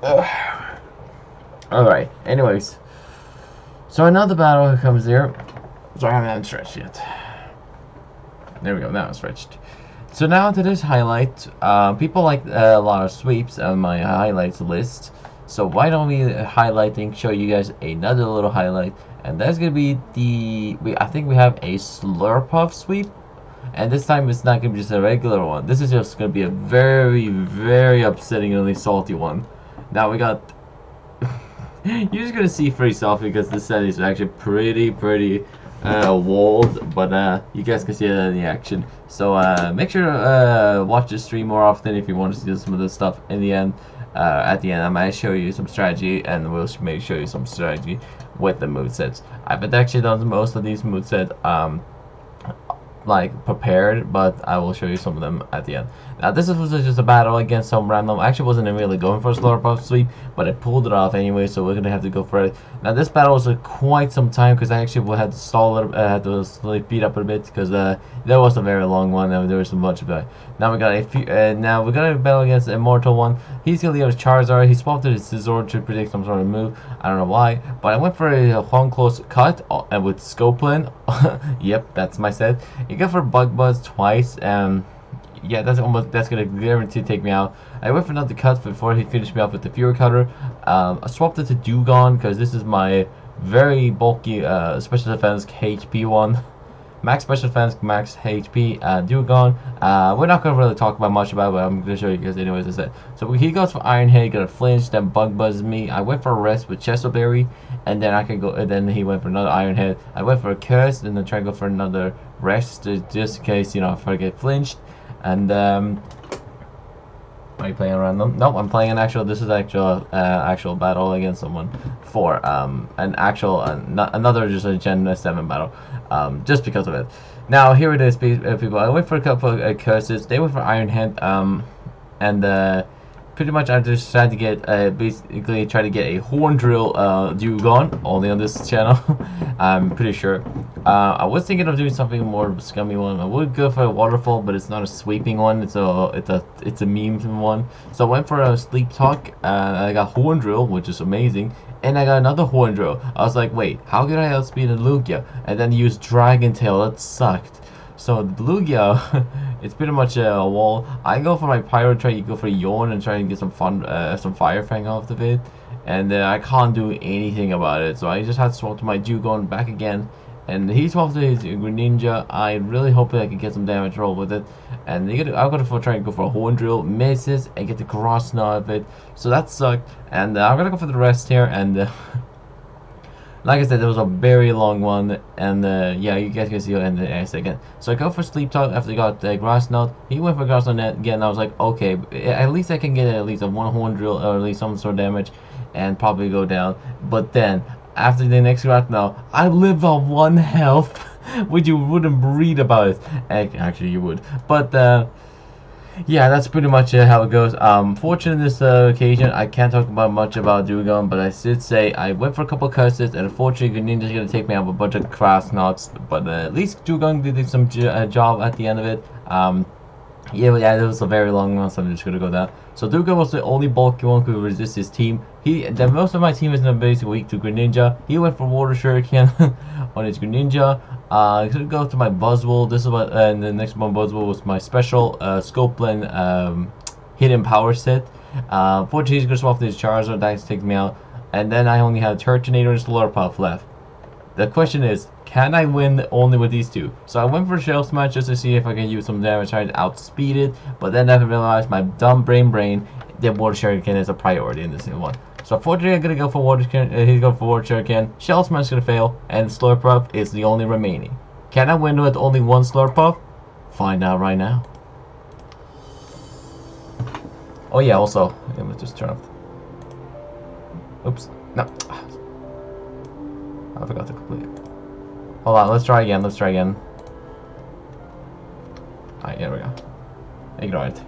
Alright, anyways. So another battle comes here. So I haven't stretched yet. There we go, now it's stretched. So now to this highlight. People like a lot of sweeps on my highlights list. So why don't we show you guys another little highlight. And that's going to be I think we have a SLURPUFF sweep. And this time it's not going to be just a regular one. This is just going to be a very, very upsettingly salty one. Now we got... You're just going to see for yourself because this set is actually pretty walled. But you guys can see it in the action. So make sure to watch the stream more often if you want to see some of this stuff in the end. At the end I might show you some strategy, and we'll show you some strategy with the movesets. I've actually done most of these movesets like prepared, but I will show you some of them at the end. Now this was just a battle against some random. I actually wasn't really going for a SLURPUFF sweep, but I pulled it off anyway, so we're gonna have to go for it. Now this battle was quite some time because I actually had to stall it, had to speed up a bit because there was a very long one and there was so much of it. Now we got a few. Now we got a battle against an Immortal one. He's gonna use Charizard. He swapped his Scizor to predict some sort of move. I don't know why, but I went for a long close cut and with Scopeland. Yep, that's my set. You go for Bug Buzz twice. Yeah, that's gonna guarantee take me out. I went for another cut before he finished me off with the Fury Cutter. I swapped it to Dewgong because this is my very bulky special defense HP one. Max special defense, max HP, Dewgong. We're not gonna really talk about much about it, but I'm gonna show you guys anyways. I said. So he goes for Iron Head, got a flinch, then Bug Buzz me. I went for a rest with Chesterberry, and then I can go. And then he went for another Iron Head. I went for a curse, and then try to go for another rest, just in case if I get flinched. And are you playing random? No, I'm playing an actual. This is actual battle against someone for an actual another just a Gen 7 battle. Just because of it. Now here it is, people. I went for a couple of curses. They went for Iron Head. And pretty much I just tried to get basically try to get a Horn Drill Dewgong only on this channel. I'm pretty sure. I was thinking of doing something more scummy one. I would go for a Waterfall, but it's not a sweeping one. It's a meme one. So I went for a Sleep Talk. I got Horn Drill, which is amazing, and I got another Horn Drill. I was like, wait, how could I outspeed a Lugia? And then use Dragon Tail. That sucked. So the Lugia, it's pretty much a wall. I go for my Pyro, try to go for Yawn and try and get some fun, some Fire Fang off of it, and I can't do anything about it. So I just had to swap to my Dewgong back again, and he swapped to his Greninja. I really hope I can get some damage roll with it, and I'm gonna try and go for a Horn Drill, misses, and get the Cross Knot of it. So that sucked, and I'm gonna go for the rest here, and. Like I said, there was a very long one, and yeah, you guys can see it in a second. So I go for Sleep Talk after I got Grass Knot. He went for Grass Knot again. I was like, okay, at least I can get at least a one Horn Drill or at least some sort of damage, and probably go down. But then after the next Grass Knot, I live on 1 health, which you wouldn't read about it. Actually, you would, but. Yeah, that's pretty much how it goes. Fortunately, in this occasion, I can't talk about much about Dewgong, but I did say I went for a couple curses, and unfortunately, Greninja's gonna take me out with a bunch of Grass Knots. But at least Dewgong did some job at the end of it. Yeah, it was a very long one, so I'm just gonna go down. So Dewgong was the only bulky one who could resist his team. Most of my team is basically weak to Greninja. He went for Water Shuriken on his Greninja. I could go to my Buzzwole. This is what, and the next one Buzzwole was my special Scopeland hidden power set. Fortunately, he's gonna swap his Charizard. That's take me out, and then I only have Turtonator and SLURPUFF left. The question is, can I win only with these two? So I went for Shell Smash just to see if I can use some damage, trying to outspeed it, but then I realized my dumb brain that Water Shuriken is a priority in this one. So unfortunately, I'm gonna go for Water Shuriken. He's going for Water Shuriken. Shell Smash is gonna fail, and SLURPUFF is the only remaining. Can I win with only one SLURPUFF? Find out right now. Oh yeah, also, let me just turn off. Oops, no. I forgot to complete it. Hold on, let's try again, Alright, here we go. Ignore it.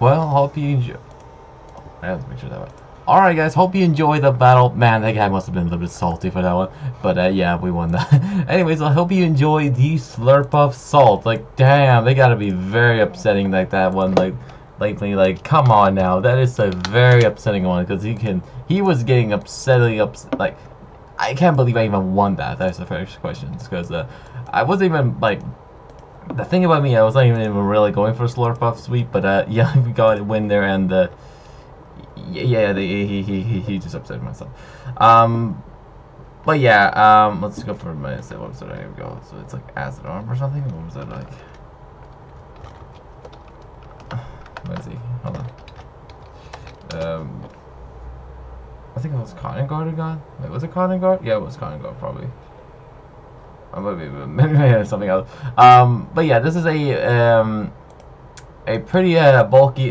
well, hope you enjoy. I have to make sure that one. Alright guys, hope you enjoyed the battle. Man, that guy must have been a little bit salty for that one. But yeah, we won that. Anyways, I hope you enjoy the SLURPUFF salt. Like, damn, they gotta be very upsetting like that one. Like, lately, like, come on now. That is a very upsetting one because he was getting upsettingly upset. Like, I can't believe I even won that. That's the first question. Because I wasn't even, like, the thing about me, I wasn't even really going for a SLURPUFF sweep. But yeah, we got a win there and yeah, he just upset myself. But yeah, let's go for my what was it? Here we go. So it's like acid arm or something. What was that like? Let's see. Hold on. I think it was Cotton Guard again. Wait, was it Cotton Guard? Yeah, it was Cotton Guard probably. Maybe something else. But yeah, this is a pretty bulky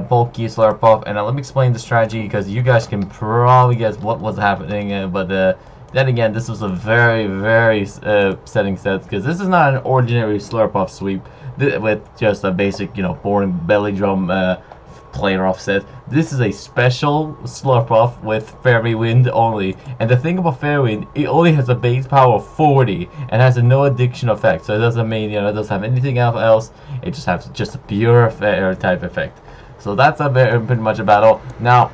bulky SLURPUFF, and let me explain the strategy because you guys can probably guess what was happening. But then again, this was a very setting set because this is not an ordinary SLURPUFF sweep with just a basic, you know, boring belly drum player offset. This is a special SLURPUFF with fairy wind only, and the thing about fairy wind, it only has a base power of 40 and has a no addiction effect, so it doesn't mean, you know, it doesn't have anything else. It just has just a pure fairy type effect. So that's pretty much a battle. Now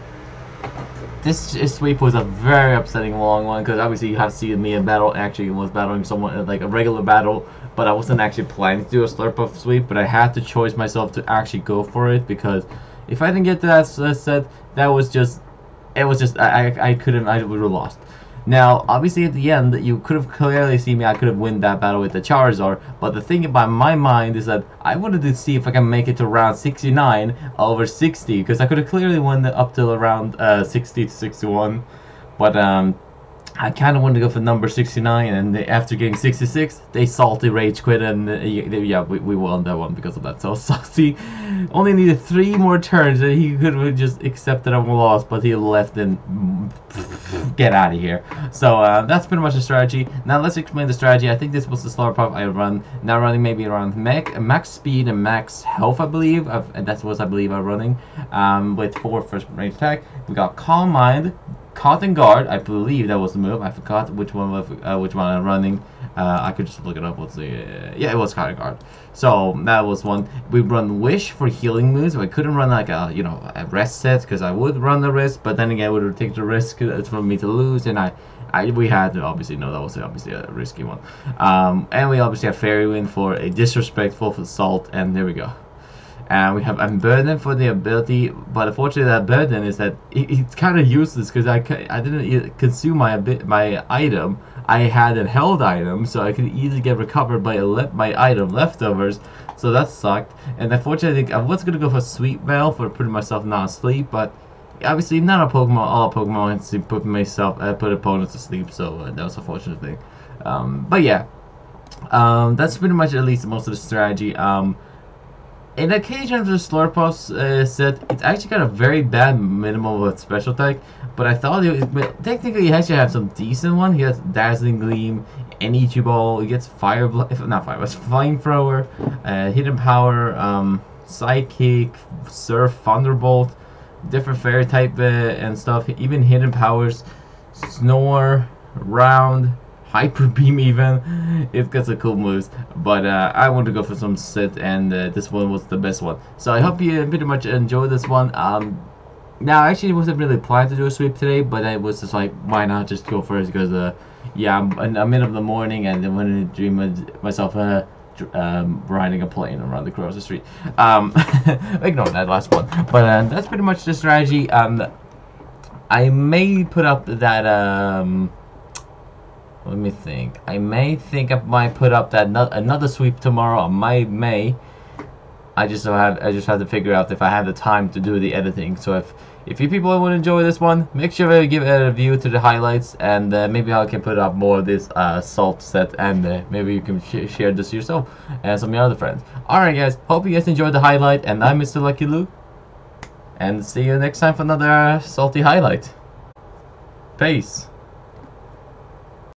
this sweep was a very upsetting long one because obviously you have seen me in battle. Actually, was battling someone like a regular battle, but I wasn't actually planning to do a SLURPUFF sweep. But I had to choice myself to actually go for it because if I didn't get to that set, that was just, it was just, I couldn't, I would have lost. Now, obviously at the end, you could have clearly seen me, I could have won that battle with the Charizard, but the thing about my mind is that I wanted to see if I can make it to round 69 over 60, because I could have clearly won up till around 60 to 61, but I kind of wanted to go for number 69, and after getting 66, they salty rage quit, and yeah, we won that one because of that. So Saucy only needed 3 more turns, and he could have just accepted a loss, but he left and get out of here. So that's pretty much the strategy. Now let's explain the strategy. I think this was the SLURPUFF I run. Now running maybe around max speed and max health, I believe. That's what I believe I'm running. With 4 first range attack. We got Calm Mind, Cotton Guard, I believe that was the move. I forgot which one I'm running. I could just look it up. Let's see. Yeah, it was Cotton Guard. So that was one. We run Wish for healing moves. I couldn't run like a a rest set because I would run the risk, but then again, I would take the risk for me to lose, and we had to obviously know that was obviously a risky one. And we obviously have Fairy Wind for a disrespectful assault, and there we go. And we have Unburden for the ability, but unfortunately that burden is that it's kind of useless because I didn't consume my item. I had a held item, so I could easily get recovered by my item leftovers, so that sucked. And unfortunately I was going to go for Sweet Veil for putting myself non-sleep, but obviously not a Pokemon, all Pokemon to put opponents to sleep, so that was a fortunate thing. But yeah, that's pretty much at least most of the strategy. In the case of the SLURPUFF set, it's actually got a very bad minimum of special attack, but I thought technically he actually have some decent one. He has Dazzling Gleam, Energy Ball, he gets Flamethrower, Hidden Power, Psychic, Surf, Thunderbolt, different fairy type and stuff, even Hidden Powers, Snore, Round, Hyper Beam even. It got some cool moves, but I want to go for some set, and this one was the best one. So I hope you pretty much enjoyed this one. Now I actually wasn't really planning to do a sweep today, but I was just like, why not just go for it? Because yeah, I'm in the middle of the morning, and then when I dream of myself riding a plane around the grocery street. Ignore that last one, but that's pretty much the strategy. I may put up that let me think. I might put up that another sweep tomorrow. I just have to figure out if I have the time to do the editing. So if you people want to enjoy this one, make sure to give it a review to the highlights, and maybe I can put up more of this salt set, and maybe you can share this yourself and some of your other friends. Alright guys, hope you guys enjoyed the highlight, and I'm Mr. Lucky Luke, and see you next time for another salty highlight. Peace.